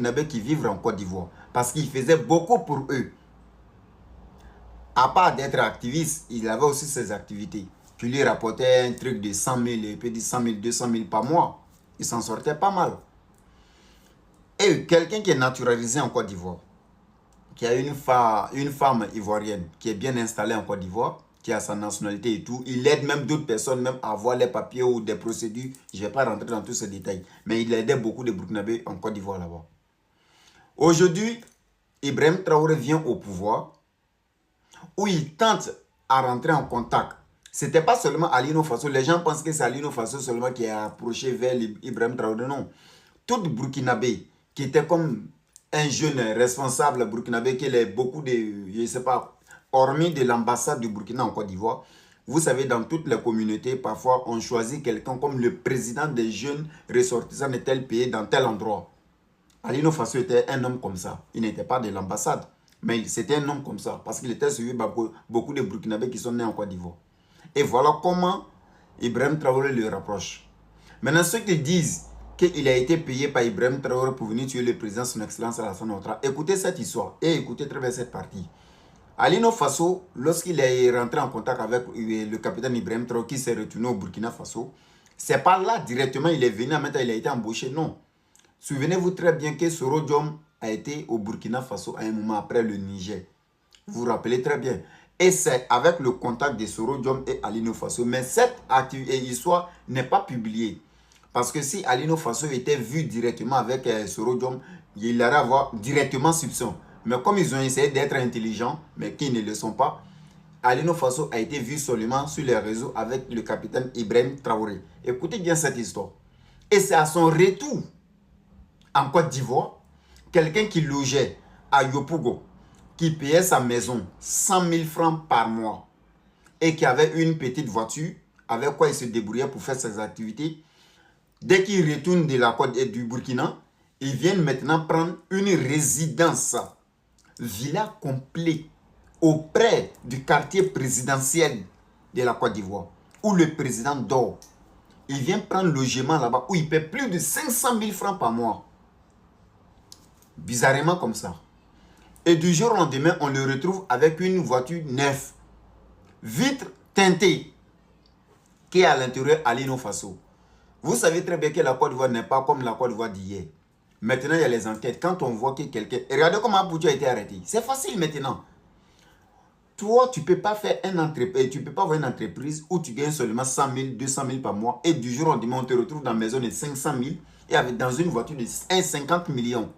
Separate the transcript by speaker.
Speaker 1: Burkinabés qui vivent en Côte d'Ivoire. Parce qu'il faisait beaucoup pour eux. À part d'être activiste, il avait aussi ses activités. Qui lui rapportaient un truc de 100 000, et puis 100 000, 200 000 par mois. Il s'en sortait pas mal. Et quelqu'un qui est naturalisé en Côte d'Ivoire, qui a une femme ivoirienne, qui est bien installée en Côte d'Ivoire, qui a sa nationalité et tout, il aide même d'autres personnes même à avoir les papiers ou des procédures. Je ne vais pas rentrer dans tous ces détails. Mais il aidait beaucoup de Burkinabés en Côte d'Ivoire là-bas. Aujourd'hui, Ibrahim Traoré vient au pouvoir où il tente à rentrer en contact. Ce n'était pas seulement Alino Faso. Les gens pensent que c'est Alino Faso seulement qui a approché vers Ibrahim Traoré. Non. Tout Burkinabé qui était comme un jeune responsable burkinabé qui a beaucoup de, je ne sais pas, hormis de l'ambassade du Burkina en Côte d'Ivoire, vous savez, dans toutes les communautés, parfois, on choisit quelqu'un comme le président des jeunes ressortissants de tel pays dans tel endroit. Alino Faso était un homme comme ça. Il n'était pas de l'ambassade, mais c'était un homme comme ça, parce qu'il était suivi par beaucoup de Burkinabés qui sont nés en Côte d'Ivoire. Et voilà comment Ibrahim Traoré le rapproche. Maintenant, ceux qui disent qu'il a été payé par Ibrahim Traoré pour venir tuer le président, son excellence Alassane Ouattara, écoutez cette histoire et écoutez très bien cette partie. Alino Faso, lorsqu'il est rentré en contact avec le capitaine Ibrahim Traoré qui s'est retourné au Burkina Faso, c'est pas là directement il est venu, maintenant il a été embauché, non. Souvenez-vous très bien que Soro Diom a été au Burkina Faso à un moment après le Niger. Vous vous rappelez très bien. Et c'est avec le contact de Soro Diom et Alino Faso. Mais cette histoire n'est pas publiée. Parce que si Alino Faso était vu directement avec Soro Diom, il allait avoir directement soupçon. Mais comme ils ont essayé d'être intelligents, mais qui ne le sont pas, Alino Faso a été vu seulement sur les réseaux avec le capitaine Ibrahim Traoré. Écoutez bien cette histoire. Et c'est à son retour en Côte d'Ivoire, quelqu'un qui logeait à Yopougo, qui payait sa maison 100 000 francs par mois et qui avait une petite voiture avec quoi il se débrouillait pour faire ses activités. Dès qu'il retourne de la côte du Burkina, il vient maintenant prendre une résidence, villa complet, auprès du quartier présidentiel de la Côte d'Ivoire, où le président dort. Il vient prendre logement là-bas, où il paie plus de 500 000 francs par mois. Bizarrement comme ça. Et du jour au lendemain, on le retrouve avec une voiture neuve, vitre teintée, qui est à l'intérieur Alino Faso. Vous savez très bien que la Côte d'Ivoire n'est pas comme la Côte d'Ivoire d'hier. Maintenant, il y a les enquêtes. Quand on voit que quelqu'un... Regardez comment Abouja a été arrêté. C'est facile maintenant. Toi, tu ne peux pas faire une entreprise, tu peux pas avoir une entreprise où tu gagnes seulement 100 000, 200 000 par mois et du jour au lendemain, on te retrouve dans une maison de 500 000 et dans une voiture de 50 millions.